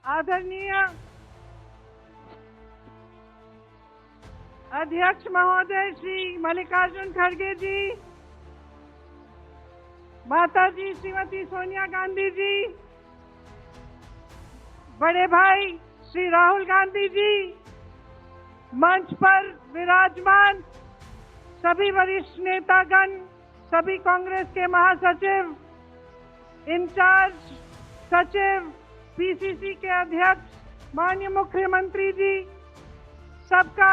आदरणीय अध्यक्ष महोदय श्री मल्लिकार्जुन खड़गे जी, माता जी श्रीमती सोनिया गांधी जी, बड़े भाई श्री राहुल गांधी जी, मंच पर विराजमान सभी वरिष्ठ नेतागण, सभी कांग्रेस के महासचिव, इंचार्ज सचिव, पीसीसी के अध्यक्ष, माननीय मुख्यमंत्री जी, सबका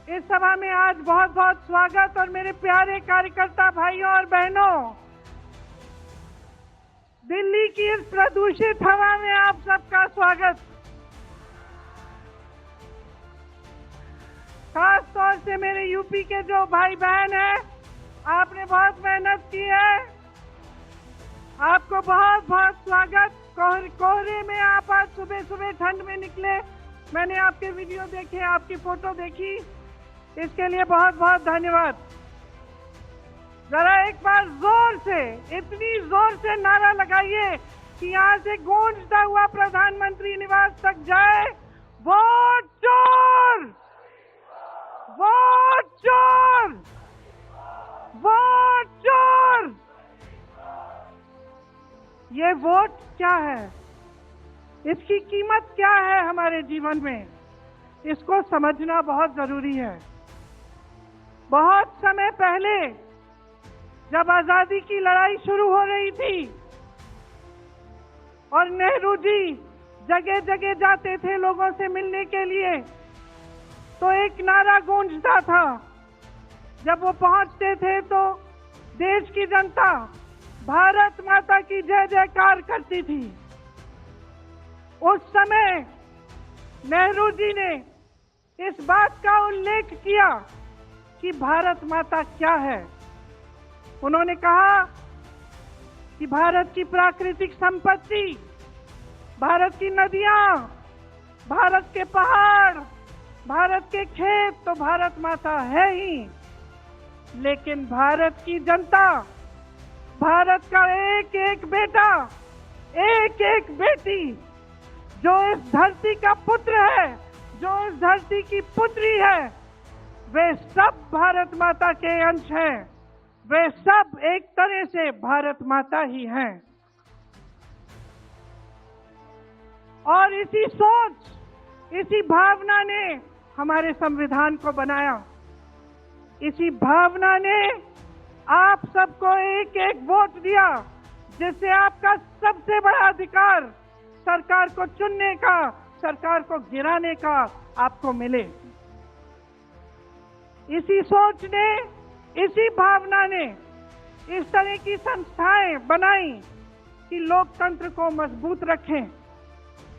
इस सभा में आज बहुत बहुत स्वागत। और मेरे प्यारे कार्यकर्ता भाइयों और बहनों, दिल्ली की इस प्रदूषित हवा में आप सबका स्वागत। खास तौर से मेरे यूपी के जो भाई बहन हैं, आपने बहुत मेहनत की है, आपको बहुत बहुत स्वागत। कोहरे में आप आज सुबह सुबह ठंड में निकले, मैंने आपके वीडियो देखे, आपकी फोटो देखी, इसके लिए बहुत बहुत धन्यवाद। जरा एक बार जोर से, इतनी जोर से नारा लगाइए कि यहाँ से गूंजता हुआ प्रधानमंत्री निवास तक जाए, वोट चोर, वोट चोर, वोट चोर। ये वोट क्या है, इसकी कीमत क्या है हमारे जीवन में, इसको समझना बहुत जरूरी है। बहुत समय पहले जब आजादी की लड़ाई शुरू हो रही थी और नेहरू जी जगह जगह जाते थे लोगों से मिलने के लिए, तो एक नारा गूंजता था। जब वो पहुंचते थे तो देश की जनता भारत माता की जय जयकार करती थी। उस समय नेहरू जी ने इस बात का उल्लेख किया कि भारत माता क्या है। उन्होंने कहा कि भारत की प्राकृतिक संपत्ति, भारत की नदियां, भारत के पहाड़, भारत के खेत तो भारत माता है ही, लेकिन भारत की जनता, भारत का एक एक बेटा, एक एक बेटी, जो इस धरती का पुत्र है, जो इस धरती की पुत्री है, वे सब भारत माता के अंश हैं। वे सब एक तरह से भारत माता ही हैं। और इसी सोच, इसी भावना ने हमारे संविधान को बनाया। इसी भावना ने आप सबको एक एक वोट दिया, जिससे आपका सबसे बड़ा अधिकार सरकार को चुनने का, सरकार को गिराने का आपको मिले। इसी सोच ने, इसी भावना ने इस तरह की संस्थाएं बनाई कि लोकतंत्र को मजबूत रखें।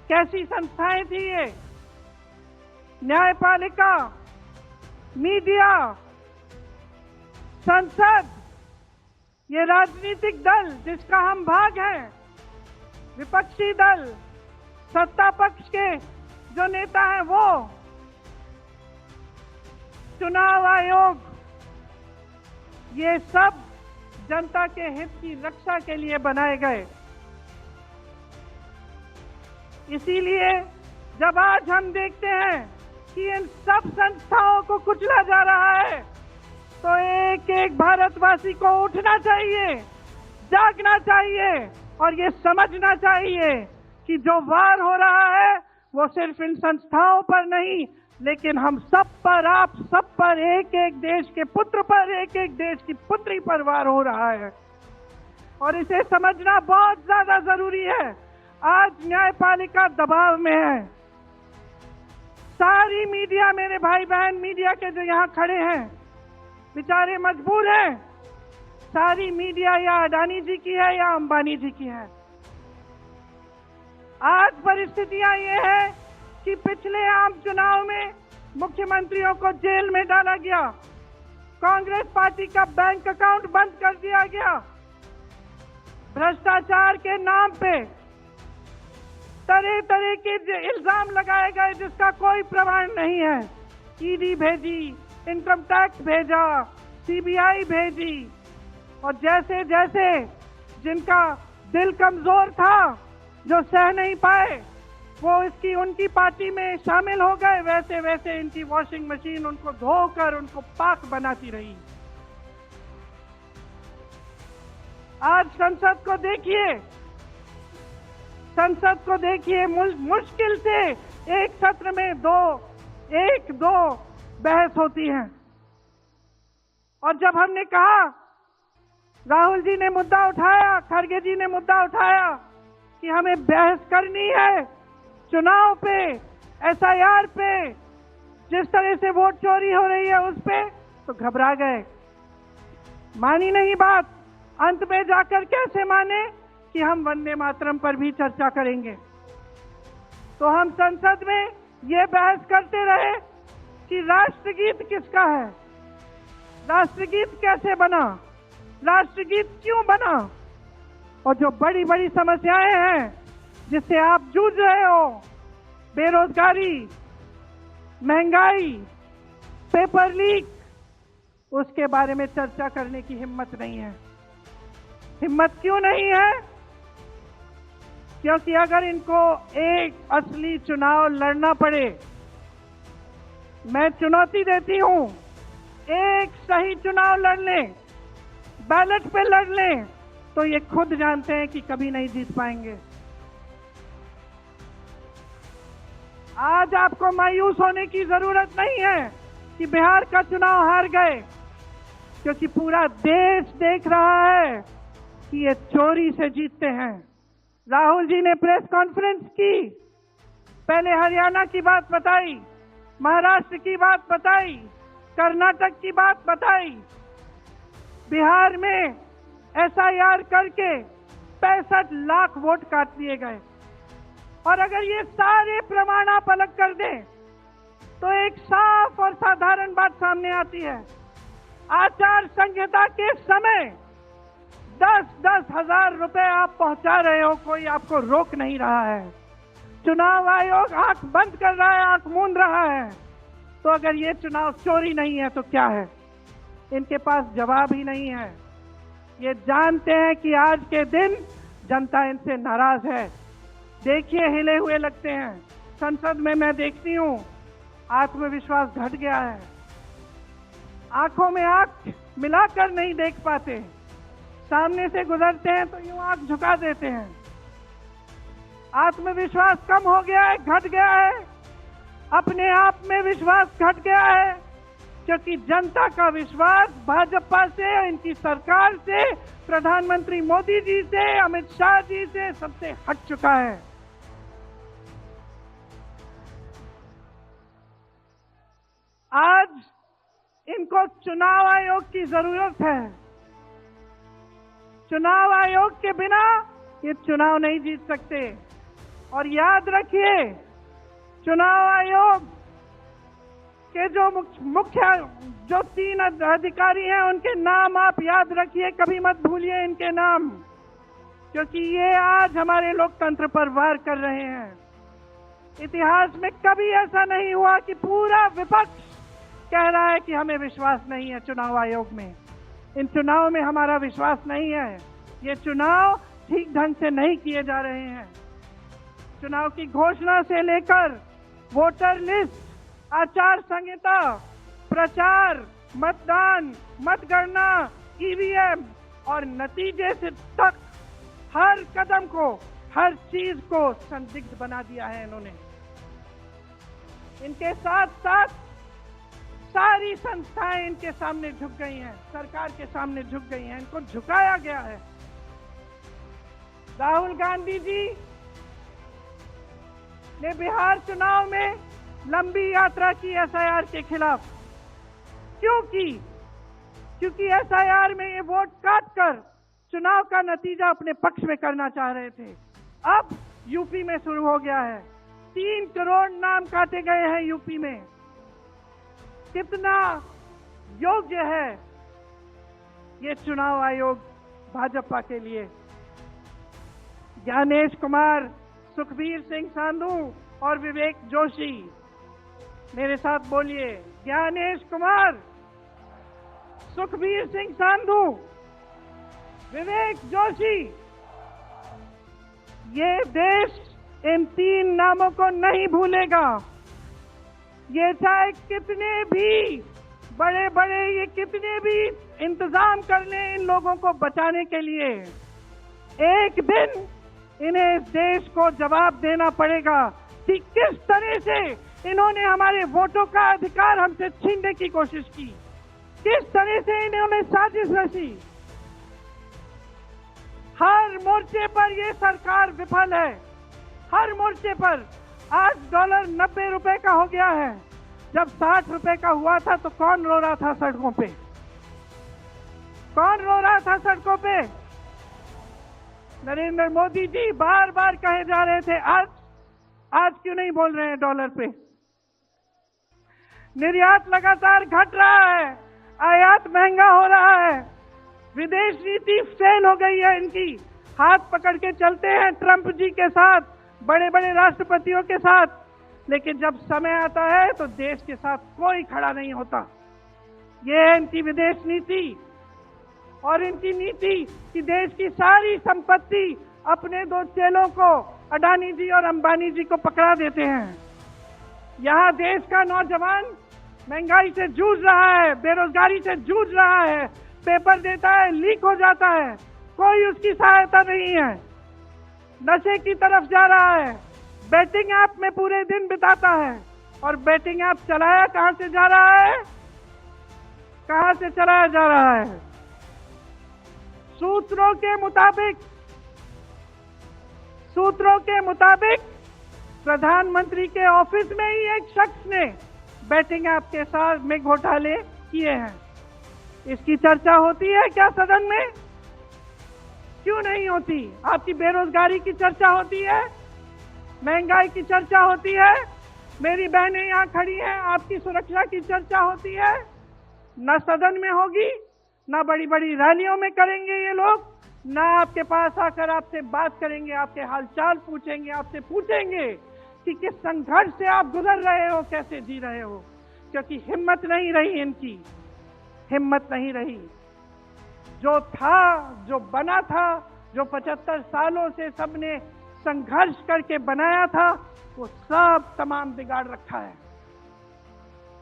कैसी संस्थाएं थी ये? न्यायपालिका, मीडिया, संसद, ये राजनीतिक दल जिसका हम भाग हैं, विपक्षी दल, सत्ता पक्ष के जो नेता हैं वो, चुनाव आयोग, ये सब जनता के हित की रक्षा के लिए बनाए गए। इसीलिए जब आज हम देखते हैं कि इन सब संस्थाओं को कुचला जा रहा है, तो एक एक भारतवासी को उठना चाहिए, जागना चाहिए और ये समझना चाहिए कि जो वार हो रहा है वो सिर्फ इन संस्थाओं पर नहीं, लेकिन हम सब पर, आप सब पर, एक एक देश के पुत्र पर, एक एक देश की पुत्री पर वार हो रहा है। और इसे समझना बहुत ज्यादा जरूरी है। आज न्यायपालिका दबाव में है। सारी मीडिया, मेरे भाई बहन मीडिया के जो यहाँ खड़े हैं, बेचारे मजबूर हैं। सारी मीडिया या अडानी जी की है या अंबानी जी की है। आज परिस्थितियां ये है कि पिछले आम चुनाव में मुख्यमंत्रियों को जेल में डाला गया, कांग्रेस पार्टी का बैंक अकाउंट बंद कर दिया गया, भ्रष्टाचार के नाम पे तरह तरह के इल्जाम लगाए गए जिसका कोई प्रमाण नहीं है। ईडी भेजी, इनकम टैक्स भेजा, सीबीआई भेजी, और जैसे जैसे जिनका दिल कमजोर था, जो सह नहीं पाए, वो इसकी उनकी पार्टी में शामिल हो गए, वैसे वैसे इनकी वॉशिंग मशीन उनको धोकर उनको पाक बनाती रही। आज संसद को देखिए, संसद को देखिए, मुश्किल से एक सत्र में एक दो बहस होती है। और जब हमने कहा, राहुल जी ने मुद्दा उठाया, खड़गे जी ने मुद्दा उठाया कि हमें बहस करनी है चुनाव पे, एसआईआर पे, जिस तरह से वोट चोरी हो रही है उस पे, तो घबरा गए, मानी नहीं बात। अंत में जाकर कैसे माने कि हम वंदे मातरम पर भी चर्चा करेंगे। तो हम संसद में ये बहस करते रहे कि राष्ट्रगीत किसका है, राष्ट्रगीत कैसे बना, राष्ट्रगीत क्यों बना, और जो बड़ी बड़ी समस्याएं हैं जिससे आप जूझ रहे हो, बेरोजगारी, महंगाई, पेपर लीक, उसके बारे में चर्चा करने की हिम्मत नहीं है। हिम्मत क्यों नहीं है? क्योंकि अगर इनको एक असली चुनाव लड़ना पड़े, मैं चुनौती देती हूं, एक सही चुनाव लड़ लें, बैलेट पे लड़ लें, तो ये खुद जानते हैं कि कभी नहीं जीत पाएंगे। आज आपको मायूस होने की जरूरत नहीं है कि बिहार का चुनाव हार गए, क्योंकि पूरा देश देख रहा है कि ये चोरी से जीतते हैं। राहुल जी ने प्रेस कॉन्फ्रेंस की, पहले हरियाणा की बात बताई, महाराष्ट्र की बात बताई, कर्नाटक की बात बताई, बिहार में एसआईआर करके 65 लाख वोट काट दिए गए। और अगर ये सारे प्रमाण आप अलग कर दें तो एक साफ और साधारण बात सामने आती है। आचार संहिता के समय 10-10 हजार रुपए आप पहुंचा रहे हो, कोई आपको रोक नहीं रहा है। चुनाव आयोग आंख बंद कर रहा है, आंख मूंद रहा है। तो अगर ये चुनाव चोरी नहीं है तो क्या है? इनके पास जवाब ही नहीं है। ये जानते हैं कि आज के दिन जनता इनसे नाराज है। देखिए, हिले हुए लगते हैं। संसद में मैं देखती हूं, आत्मविश्वास घट गया है, आंखों में आंख मिलाकर नहीं देख पाते, सामने से गुजरते हैं तो यूं आंख झुका देते हैं। आत्मविश्वास कम हो गया है, घट गया है, अपने आप में विश्वास घट गया है, क्योंकि जनता का विश्वास भाजपा से, इनकी सरकार से, प्रधानमंत्री मोदी जी से, अमित शाह जी से सबसे हट चुका है। आज इनको चुनाव आयोग की जरूरत है। चुनाव आयोग के बिना ये चुनाव नहीं जीत सकते। और याद रखिए, चुनाव आयोग के जो मुख्य 3 अधिकारी हैं, उनके नाम आप याद रखिए, कभी मत भूलिए इनके नाम, क्योंकि ये आज हमारे लोकतंत्र पर वार कर रहे हैं। इतिहास में कभी ऐसा नहीं हुआ कि पूरा विपक्ष कह रहा है कि हमें विश्वास नहीं है चुनाव आयोग में। इन चुनाव में हमारा विश्वास नहीं है। ये चुनाव ठीक ढंग से नहीं किए जा रहे हैं। चुनाव की घोषणा से लेकर वोटर लिस्ट, आचार संहिता, प्रचार, मतदान, मतगणना, ईवीएम और नतीजे से तक हर कदम को, हर चीज को संदिग्ध बना दिया है इन्होंने। इनके साथ साथ सारी संस्थाएं इनके सामने झुक गई हैं, सरकार के सामने झुक गई हैं, इनको झुकाया गया है। राहुल गांधी जी ने बिहार चुनाव में लंबी यात्रा की एसआईआर के खिलाफ। क्यों की? क्योंकि एसआईआर में ये वोट काटकर चुनाव का नतीजा अपने पक्ष में करना चाह रहे थे। अब यूपी में शुरू हो गया है। 3 करोड़ नाम काटे गए हैं यूपी में। कितना योग्य है ये चुनाव आयोग भाजपा के लिए? ज्ञानेश कुमार, सुखबीर सिंह सांधू और विवेक जोशी, मेरे साथ बोलिए, ज्ञानेश कुमार, सुखबीर सिंह सांधू, विवेक जोशी। ये देश इन 3 नामों को नहीं भूलेगा। ये चाहे कितने भी बड़े बड़े ये कितने भी इंतजाम कर लें इन लोगों को बचाने के लिए, एक दिन इन्हें इस देश को जवाब देना पड़ेगा कि किस तरह से इन्होंने हमारे वोटों का अधिकार हमसे छीनने की कोशिश की, किस तरह से इन्होंने साजिश रची। हर मोर्चे पर ये सरकार विफल है, हर मोर्चे पर। आज डॉलर 90 रुपए का हो गया है। जब 60 रुपए का हुआ था तो कौन रो रहा था सड़कों पे? कौन रो रहा था सड़कों पे? नरेंद्र मोदी जी बार बार कहे जा रहे थे, आज क्यों नहीं बोल रहे हैं डॉलर पे? निर्यात लगातार घट रहा है, आयात महंगा हो रहा है, विदेश नीति फेल हो गई है इनकी। हाथ पकड़ के चलते हैं ट्रंप जी के साथ, बड़े बड़े राष्ट्रपतियों के साथ, लेकिन जब समय आता है तो देश के साथ कोई खड़ा नहीं होता। ये है इनकी विदेश नीति। और इनकी नीति कि देश की सारी संपत्ति अपने 2 चेलों को, अडानी जी और अंबानी जी को पकड़ा देते हैं। यहाँ देश का नौजवान महंगाई से जूझ रहा है, बेरोजगारी से जूझ रहा है, पेपर देता है, लीक हो जाता है, कोई उसकी सहायता नहीं है, नशे की तरफ जा रहा है, बैटिंग ऐप में पूरे दिन बिताता है। और बैटिंग ऐप चलाया कहां से जा रहा है? कहां से चलाया जा रहा है? सूत्रों के मुताबिक प्रधानमंत्री के ऑफिस में ही एक शख्स ने बैटिंग ऐप के साथ में घोटाले किए हैं। इसकी चर्चा होती है क्या सदन में? क्यों नहीं होती? आपकी बेरोजगारी की चर्चा होती है, महंगाई की चर्चा होती है, मेरी बहनें यहाँ खड़ी हैं, आपकी सुरक्षा की चर्चा होती है। न सदन में होगी, ना बड़ी बड़ी रैलियों में करेंगे ये लोग, ना आपके पास आकर आपसे बात करेंगे, आपके हालचाल पूछेंगे, आपसे पूछेंगे कि किस संघर्ष से आप गुजर रहे हो, कैसे जी रहे हो। क्योंकि हिम्मत नहीं रही इनकी, हिम्मत नहीं रही। जो था, जो बना था, जो 75 सालों से सबने संघर्ष करके बनाया था, वो सब तमाम बिगाड़ रखा है।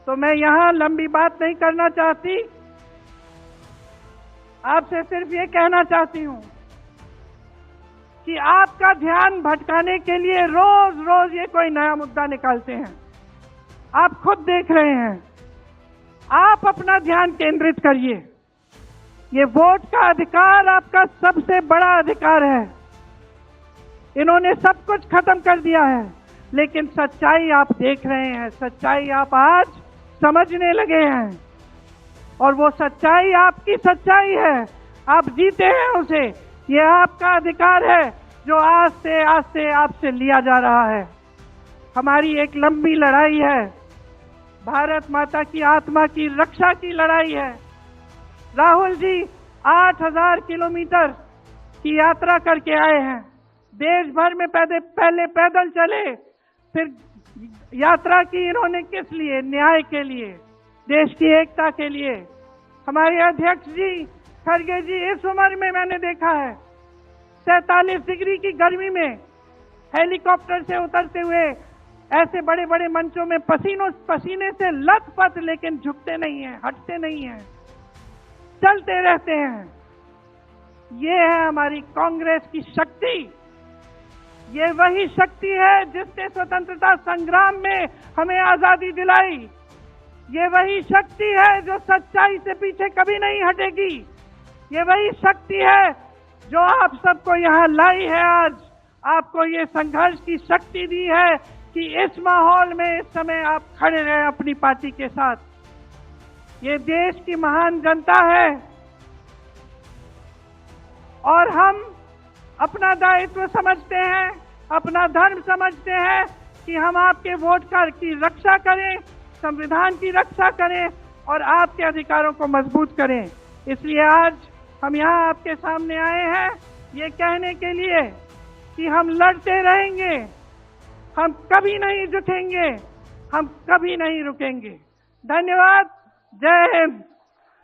तो मैं यहां लंबी बात नहीं करना चाहती, आपसे सिर्फ ये कहना चाहती हूं कि आपका ध्यान भटकाने के लिए रोज रोज ये कोई नया मुद्दा निकालते हैं। आप खुद देख रहे हैं, आप अपना ध्यान केंद्रित करिए। ये वोट का अधिकार आपका सबसे बड़ा अधिकार है। इन्होंने सब कुछ खत्म कर दिया है, लेकिन सच्चाई आप देख रहे हैं, सच्चाई आप आज समझने लगे हैं। और वो सच्चाई आपकी सच्चाई है, आप जीते हैं उसे। ये आपका अधिकार है जो आज से आपसे लिया जा रहा है। हमारी एक लंबी लड़ाई है, भारत माता की आत्मा की रक्षा की लड़ाई है। राहुल जी 8000 किलोमीटर की यात्रा करके आए हैं, देश भर में पहले पैदल चले, फिर यात्रा की इन्होंने किस लिए? न्याय के लिए, देश की एकता के लिए। हमारे अध्यक्ष जी खड़गे जी, इस उम्र में मैंने देखा है 47 डिग्री की गर्मी में हेलीकॉप्टर से उतरते हुए ऐसे बड़े बड़े मंचों में पसीने से लथपथ, लेकिन झुकते नहीं हैं, हटते नहीं हैं, चलते रहते हैं। ये है हमारी कांग्रेस की शक्ति। ये वही शक्ति है जिसने स्वतंत्रता संग्राम में हमें आजादी दिलाई। ये वही शक्ति है जो सच्चाई से पीछे कभी नहीं हटेगी। ये वही शक्ति है जो आप सबको यहाँ लाई है। आज आपको ये संघर्ष की शक्ति दी है कि इस माहौल में इस समय आप खड़े रहे अपनी पार्टी के साथ। ये देश की महान जनता है और हम अपना दायित्व समझते हैं, अपना धर्म समझते हैं कि हम आपके वोट की रक्षा करें, संविधान की रक्षा करें और आपके अधिकारों को मजबूत करें। इसलिए आज हम यहाँ आपके सामने आए हैं ये कहने के लिए कि हम लड़ते रहेंगे, हम कभी नहीं झुकेंगे, हम कभी नहीं रुकेंगे। धन्यवाद। जय हिंद।